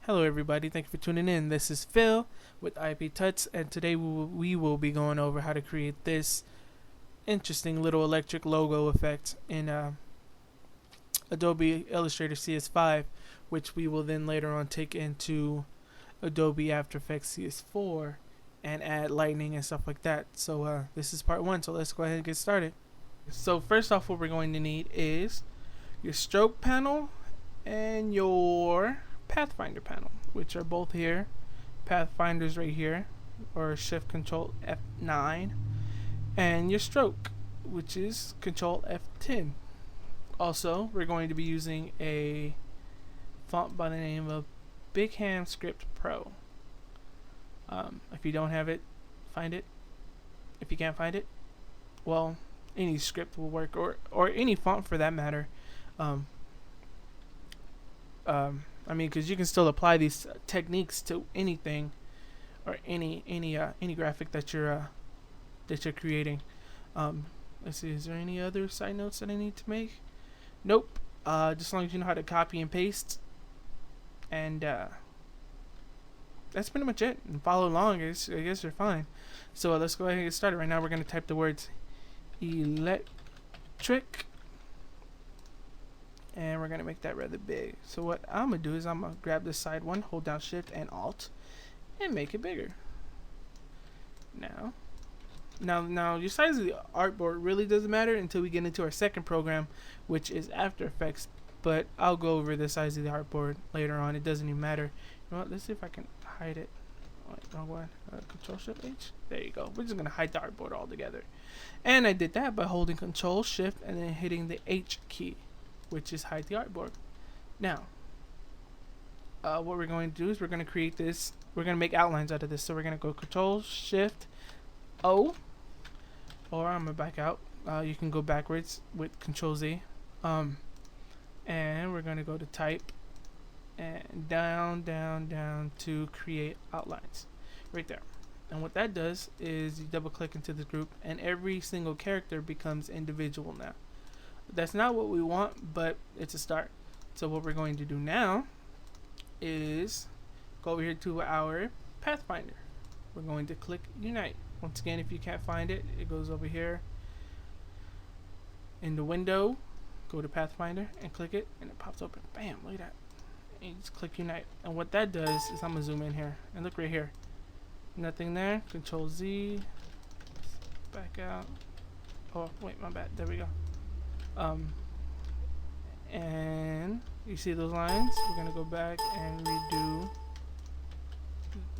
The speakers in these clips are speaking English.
Hello everybody, thank you for tuning in. This is Phil with IP Tuts, and today we will be going over how to create this interesting little electric logo effect in Adobe Illustrator CS5, which we will then later on take into Adobe After Effects CS4 and add lightning and stuff like that. So this is part 1, so let's go ahead and get started. So first off, what we're going to need is your stroke panel and your Pathfinder panel, which are both here. Pathfinder's right here, or Shift Control F9, and your stroke, which is Control F10. Also, we're going to be using a font by the name of Big Ham Script Pro. If you don't have it, find it. If you can't find it, well, any script will work, or any font for that matter. I mean, because you can still apply these techniques to anything or any graphic that you're creating. Let's see, is there any other side notes that I need to make? Nope. Just as long as you know how to copy and paste, and that's pretty much it. And follow along. I guess you're fine. So let's go ahead and get started. Right now, we're gonna type the words electric. And we're gonna make that rather big. So what I'm gonna do is I'm gonna grab this side one, hold down Shift and Alt, and make it bigger. Now your size of the artboard really doesn't matter until we get into our second program, which is After Effects. But I'll go over the size of the artboard later on. It doesn't even matter. You know what? Let's see if I can hide it. Oh, wait, wrong one. Control Shift H. There you go. We're just gonna hide the artboard altogether. And I did that by holding Control Shift and then hitting the H key, which is hide the artboard. Now, what we're going to do is we're going to create this. We're going to make outlines out of this. So we're going to go Control Shift O, or I'm going to back out. You can go backwards with Control Z. And we're going to go to Type and down to create outlines. Right there. And what that does is you double click into the group, and every single character becomes individual now. That's not what we want, but it's a start. So what we're going to do now is go over here to our Pathfinder. We're going to click Unite. Once again, if you can't find it, it goes over here in the window. Go to Pathfinder and click it, and it pops open. Bam, look at that. And you just click Unite. And what that does is I'm going to zoom in here. And look right here. Nothing there. Control Z. Back out. Oh, wait, my bad. There we go. And you see those lines. We're gonna go back and redo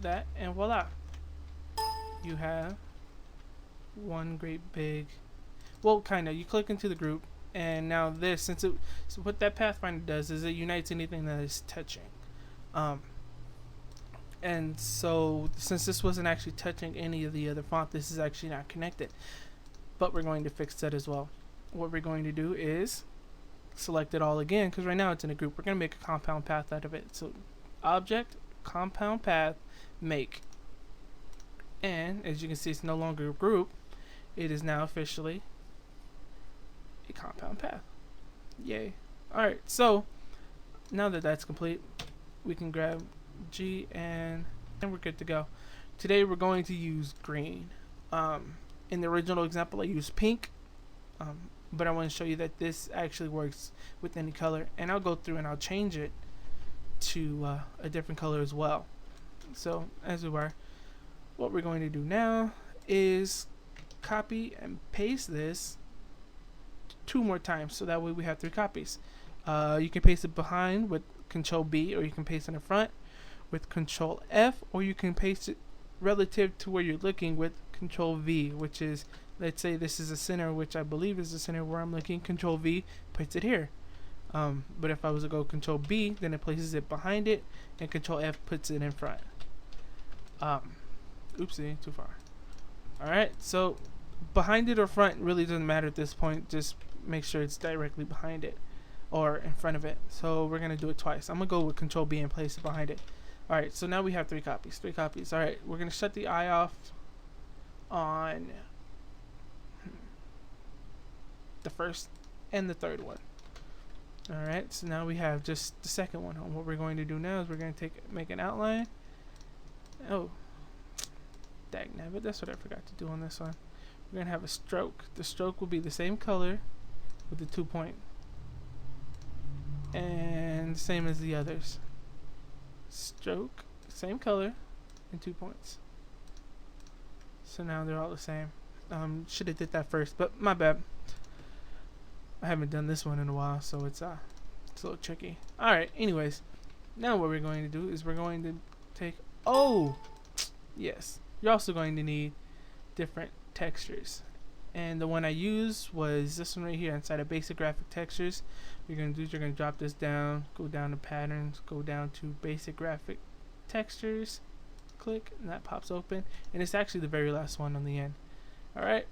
that, and voila, you have one great big, well, kinda, you click into the group, and now this, so what that Pathfinder does is it unites anything that is touching. And so since this wasn't actually touching any of the other font, this is actually not connected, but we're going to fix that as well. What we're going to do is select it all again, because right now it's in a group. We're going to make a compound path out of it. So Object, Compound Path, Make. And as you can see, it's no longer a group. It is now officially a compound path. Yay. Alright, so now that that's complete, we can grab G and we're good to go. Today we're going to use green. In the original example, I used pink. But I want to show you that this actually works with any color, and I'll go through and I'll change it to a different color as well. So as we were, what we're going to do now is copy and paste this 2 more times, so that way we have 3 copies. You can paste it behind with Control B, or you can paste it in front with Control F, or you can paste it relative to where you're looking with Control V, which is, let's say this is the center, which I believe is the center where I'm looking. Control V puts it here. But if I was to go Control B, then it places it behind it, and Control F puts it in front. Oopsie, too far. Alright, so behind it or front really doesn't matter at this point. Just make sure it's directly behind it or in front of it. So we're going to do it twice. I'm going to go with Control B and place it behind it. Alright, so now we have 3 copies. 3 copies. Alright, we're going to shut the eye off on the first and the third one. Alright, so now we have just the second one. And what we're going to do now is we're going to make an outline. Oh, dagnabbit, that's what I forgot to do on this one. We're going to have a stroke. The stroke will be the same color with the 2 point. And same as the others. Stroke, same color, and 2 points. So now they're all the same. Should have did that first, but my bad. I haven't done this one in a while, so it's a little tricky. Alright, anyways. Now what we're going to do is we're going to take... Oh! Yes. You're also going to need different textures. And the one I used was this one right here inside of basic graphic textures. What you're going to do is you're going to drop this down, go down to patterns, go down to basic graphic textures, click, and that pops open. And it's actually the very last one on the end. Alright,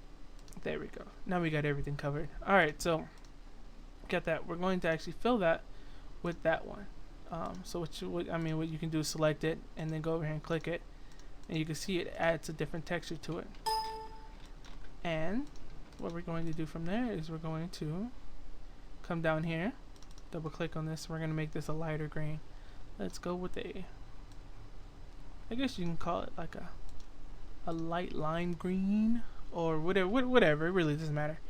there we go. Now we got everything covered. Alright, so get that. We're going to actually fill that with that one. So what you can do is select it and then go over here and click it, and you can see it adds a different texture to it. And what we're going to do from there is we're going to come down here, double click on this. We're going to make this a lighter green. Let's go with I guess you can call it like a light lime green or whatever. It really doesn't matter.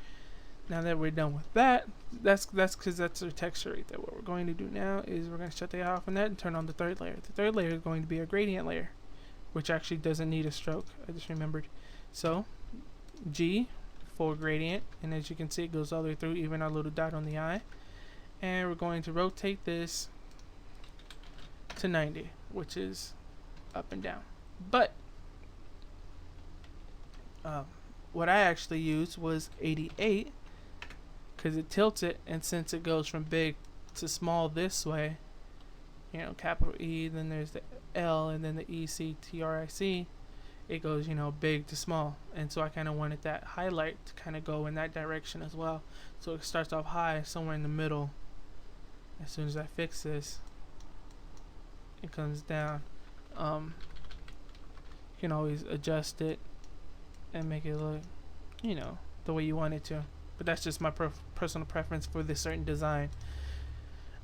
Now that we're done with that, that's because that's our texture right there. What we're going to do now is we're going to shut the off on that and turn on the third layer. The third layer is going to be a gradient layer, which actually doesn't need a stroke. I just remembered. So G for gradient, and as you can see, it goes all the way through, even our little dot on the eye. And we're going to rotate this to 90, which is up and down. But what I actually used was 88, because it tilts it, and since it goes from big to small this way, you know, capital E, then there's the L, and then the ECTRIC, it goes, you know, big to small. And so I kind of wanted that highlight to kind of go in that direction as well. So it starts off high, somewhere in the middle. As soon as I fix this, it comes down. You can always adjust it and make it look, you know, the way you want it to. But that's just my personal preference for this certain design.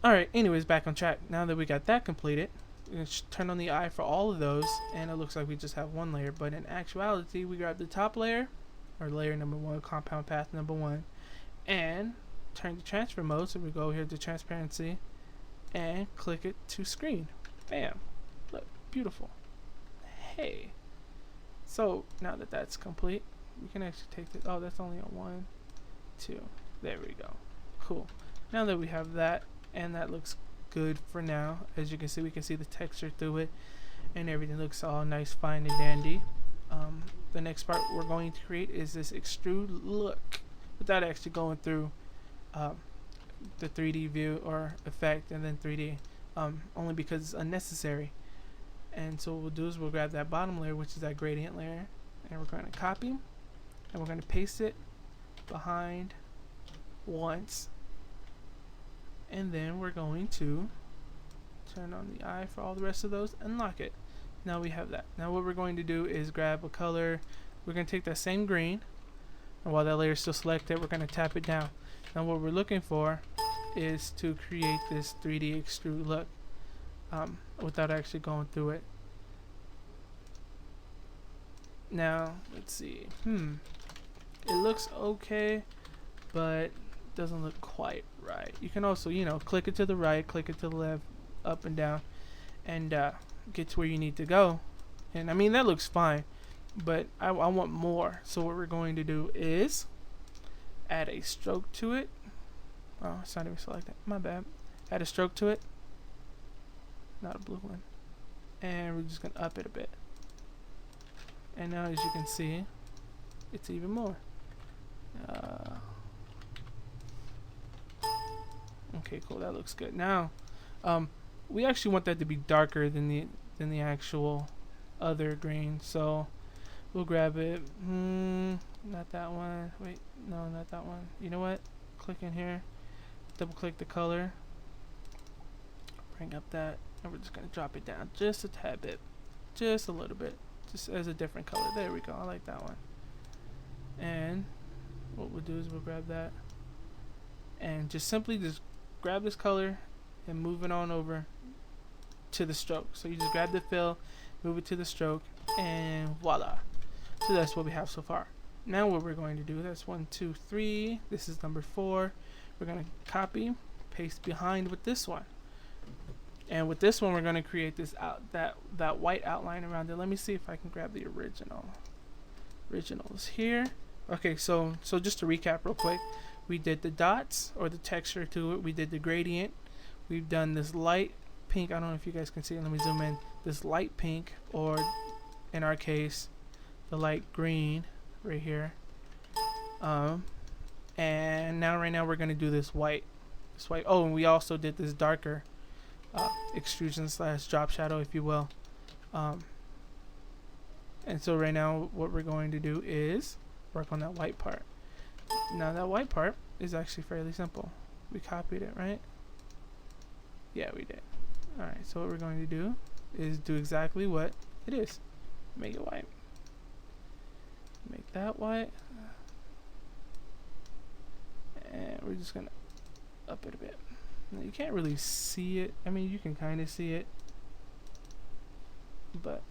Alright, anyways, back on track. Now that we got that completed, we're going to turn on the eye for all of those, and it looks like we just have one layer. But in actuality, we grab the top layer, or layer number 1, compound path number 1, and turn to transfer mode. So we go here to transparency and click it to screen. Bam. Look, beautiful. Hey. So now that that's complete, we can actually take this. Oh, that's only a 1, 2. There we go. Cool. Now that we have that, and that looks good for now. As you can see, we can see the texture through it, and everything looks all nice, fine, and dandy. The next part we're going to create is this extrude look, without actually going through the 3D view or effect and then 3D, only because it's unnecessary. And so what we'll do is we'll grab that bottom layer, which is that gradient layer, and we're going to copy, and we're going to paste it behind once, and then we're going to turn on the eye for all the rest of those and lock it. Now we have that. Now what we're going to do is grab a color. We're going to take that same green, and while that layer is still selected, we're going to tap it down. Now what we're looking for is to create this 3D extrude look without actually going through it. Now let's see. It looks okay, but doesn't look quite right. You can also, you know, click it to the right, click it to the left, up and down, and get to where you need to go. And I mean, that looks fine, but I want more. So what we're going to do is add a stroke to it. Oh, it's not even selected. My bad. Add a stroke to it. Not a blue one. And we're just going to up it a bit. And now, as you can see, it's even more. Okay, cool. That looks good. Now, we actually want that to be darker than the actual other green. So we'll grab it. Not that one. Wait, no, not that one. You know what? Click in here. Double click the color. Bring up that, and we're just gonna drop it down just a tad bit, just a little bit, just as a different color. There we go. I like that one. And what we'll do is we'll grab that and just simply just grab this color and move it on over to the stroke. So you just grab the fill, move it to the stroke, and voila. So that's what we have so far. Now what we're going to do, that's 1, 2, 3. This is number 4. We're going to copy, paste behind with this one. And with this one, we're going to create this that white outline around it. Let me see if I can grab the original. Originals here. Okay, so just to recap real quick, we did the dots or the texture to it. We did the gradient. We've done this light pink. I don't know if you guys can see it. Let me zoom in. This light pink, or in our case, the light green right here. And right now we're going to do this white. Oh, and we also did this darker extrusion / drop shadow, if you will. And so right now what we're going to do is work on that white part. Now that white part is actually fairly simple. We copied it, right? Yeah, we did. Alright, so what we're going to do is do exactly what it is. Make it white. Make that white. And we're just gonna up it a bit. Now, you can't really see it. I mean, you can kind of see it, but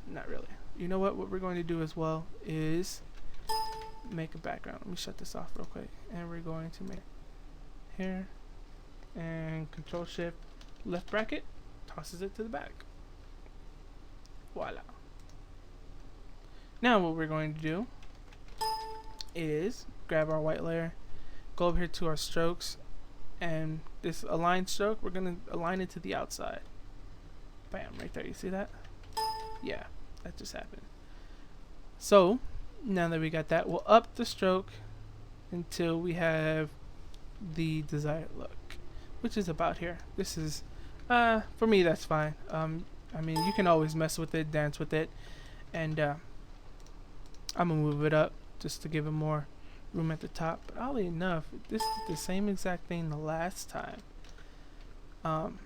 not really. You know what? What we're going to do as well is make a background. Let me shut this off real quick. And we're going to make here, and Control Shift left bracket tosses it to the back. Voila. Now what we're going to do is grab our white layer, go over here to our strokes, and this align stroke, we're going to align it to the outside. Bam, right there. You see that? Yeah, that just happened. So now that we got that, we'll up the stroke until we have the desired look, which is about here. This is for me, that's fine. I mean, you can always mess with it, dance with it, and I'm gonna move it up just to give it more room at the top. But oddly enough, this did the same exact thing the last time, and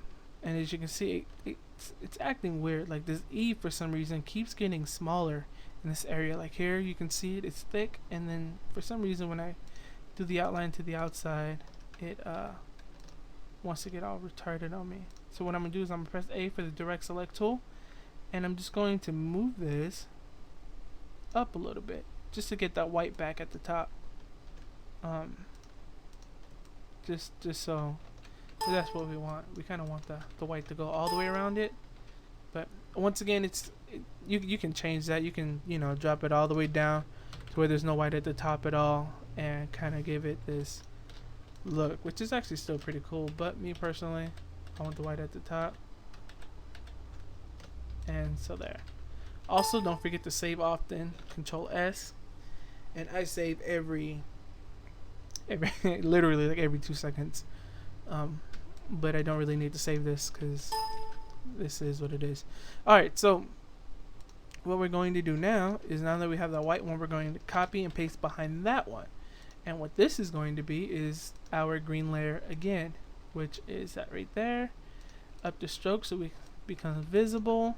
as you can see, it's acting weird. Like this E for some reason keeps getting smaller in this area. Like here you can see it's thick, and then for some reason when I do the outline to the outside, it wants to get all retarded on me. So what I'm gonna do is I'm gonna press A for the direct select tool, and I'm just going to move this up a little bit just to get that white back at the top. Just so that's what we want. We kind of want the white to go all the way around it, but once again, you can change that. You can drop it all the way down to where there's no white at the top at all, and kind of give it this look, which is actually still pretty cool. But me personally, I want the white at the top, and so there. Also, don't forget to save often. Control S, and I save every literally like every 2 seconds. But I don't really need to save this because this is what it is. Alright, so what we're going to do now is, now that we have that white one, we're going to copy and paste behind that one. And what this is going to be is our green layer again, which is that right there. Up the stroke so it becomes visible.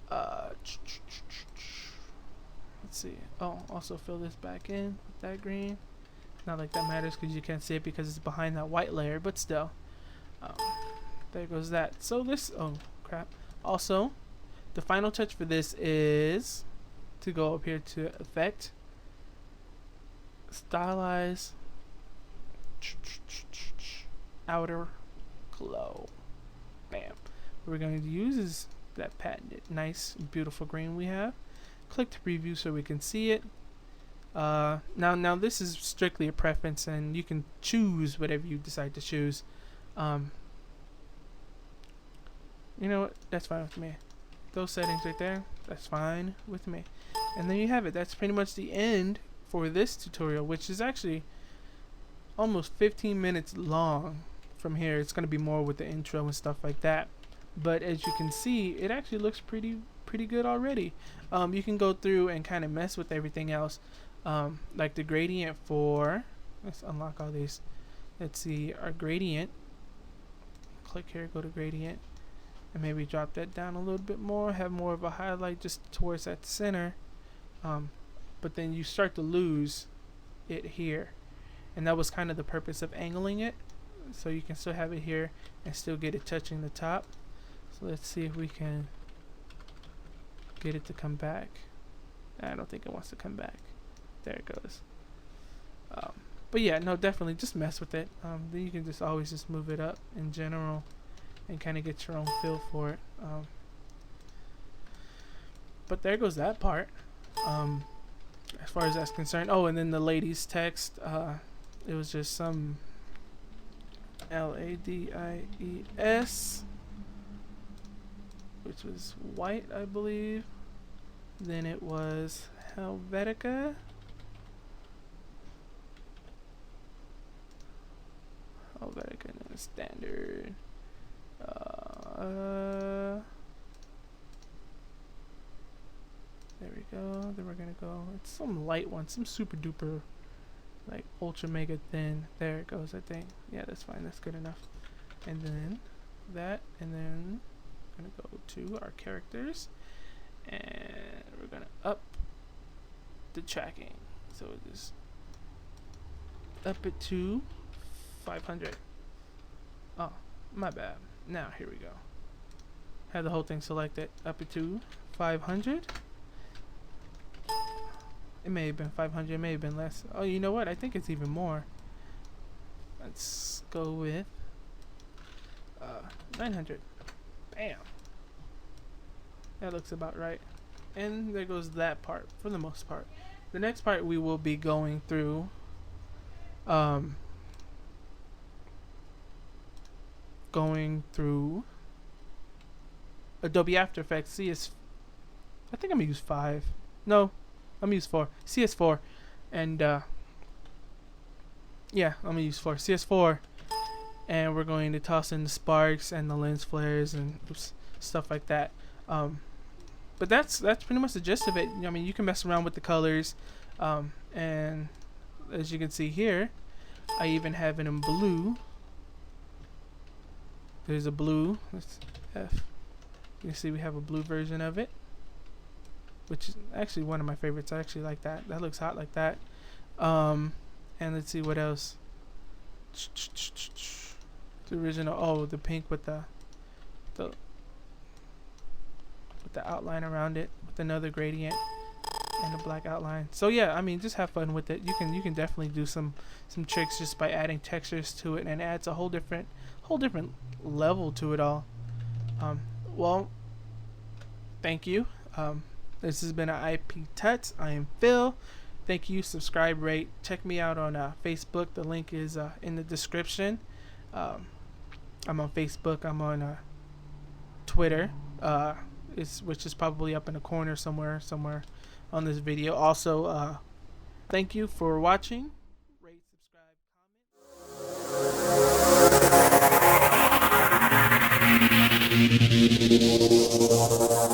Let's see. Oh, also fill this back in with that green. Not like that matters because you can't see it because it's behind that white layer, but still. There goes that. So this, oh crap. Also, the final touch for this is to go up here to Effect, Stylize, Outer Glow. Bam. What we're going to use is that patented, nice, beautiful green we have. Click to preview so we can see it. Now this is strictly a preference, and you can choose whatever you decide to choose. You know what? That's fine with me. Those settings right there, that's fine with me. And there you have it. That's pretty much the end for this tutorial, which is actually almost 15 minutes long. From here, it's going to be more with the intro and stuff like that. But as you can see, it actually looks pretty good already. You can go through and kind of mess with everything else, like the gradient for, let's unlock all these. Let's see our gradient. Click here, go to gradient, and maybe drop that down a little bit more, have more of a highlight just towards that center. But then you start to lose it here, and that was kind of the purpose of angling it, so you can still have it here and still get it touching the top. So let's see if we can get it to come back. I don't think it wants to come back. There it goes. But yeah, no, definitely just mess with it. Then you can just always just move it up in general and kind of get your own feel for it. But there goes that part. As far as that's concerned. Oh, and then the lady's text. It was just some LADIES, which was white, I believe. Then it was Helvetica. Helvetica and standard. There we go. Then we're gonna go. It's some light one, some super duper, like ultra mega thin. There it goes. I think. Yeah, that's fine. That's good enough. And then that, and then we're gonna go to our characters, and we're gonna up the tracking. So just up it to 500. Oh, my bad. Now here we go. Have the whole thing selected. Up it to 500. It may have been 500, it may have been less. Oh, you know what? I think it's even more. Let's go with 900. Bam. That looks about right. And there goes that part, for the most part. The next part we will be going through Adobe After Effects. I think I'm gonna use 5. No, I'm gonna use 4. CS4. And yeah, I'm gonna use 4. CS4. And we're going to toss in the sparks and the lens flares and stuff like that. But that's pretty much the gist of it. I mean, you can mess around with the colors, and as you can see here, I even have it in blue. There's a blue. Let's F. You can see we have a blue version of it, which is actually one of my favorites. I actually like that. That looks hot like that. And let's see what else. The original. Oh, the pink with the outline around it, with another gradient and a black outline. So yeah, I mean, just have fun with it. You can definitely do some tricks just by adding textures to it, and it adds a whole different level to it all. Well, thank you. This has been an IP Tuts. I am Phil. Thank you. Subscribe, rate. Check me out on Facebook. The link is in the description. I'm on Facebook. I'm on Twitter. Which is probably up in the corner somewhere on this video. Also, thank you for watching. Rate, subscribe, comment.